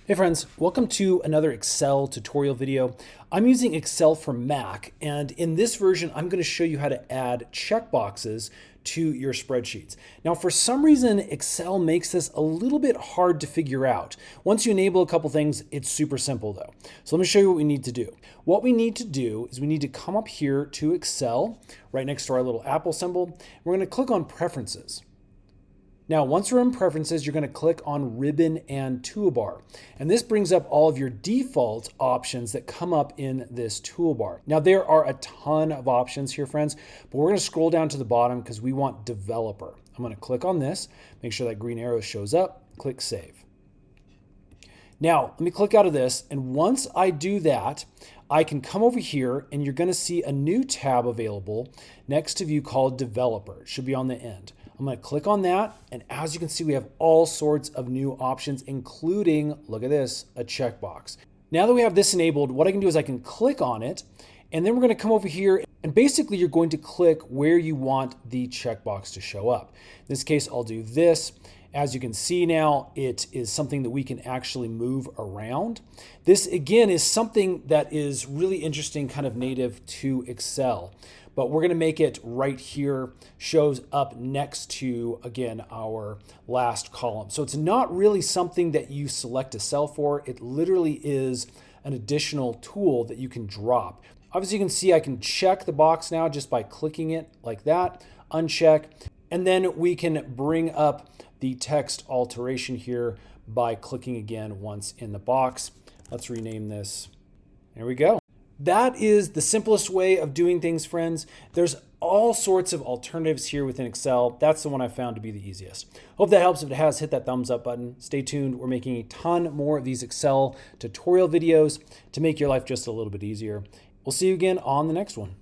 Hey friends, welcome to another Excel tutorial video. I'm using Excel for Mac, and in this version, I'm going to show you how to add checkboxes to your spreadsheets. Now, for some reason, Excel makes this a little bit hard to figure out. Once you enable a couple things, it's super simple though. So let me show you what we need to do. What we need to do is we need to come up here to Excel, right next to our little Apple symbol. We're going to click on Preferences. Now, once we're in Preferences, you're going to click on Ribbon and Toolbar. And this brings up all of your default options that come up in this toolbar. Now, there are a ton of options here, friends, but we're going to scroll down to the bottom because we want Developer. I'm going to click on this, make sure that green arrow shows up, click Save. Now, let me click out of this, and once I do that, I can come over here and you're going to see a new tab available next to View called Developer. It should be on the end. I'm going to click on that, and as you can see, we have all sorts of new options, including, look at this, a checkbox. Now that we have this enabled, what I can do is I can click on it, and then we're going to come over here, and basically you're going to click where you want the checkbox to show up. In this case, I'll do this. As you can see now, it is something that we can actually move around. This, again, is something that is really interesting, kind of native to Excel. But we're going to make it right here, shows up next to, again, our last column. So it's not really something that you select a cell for. It literally is an additional tool that you can drop. Obviously, you can see I can check the box now just by clicking it like that, uncheck, and then we can bring up the text alteration here by clicking again once in the box. Let's rename this. There we go. That is the simplest way of doing things, friends. There's all sorts of alternatives here within Excel. That's the one I found to be the easiest. Hope that helps. If it has, hit that thumbs up button. Stay tuned. We're making a ton more of these Excel tutorial videos to make your life just a little bit easier. We'll see you again on the next one.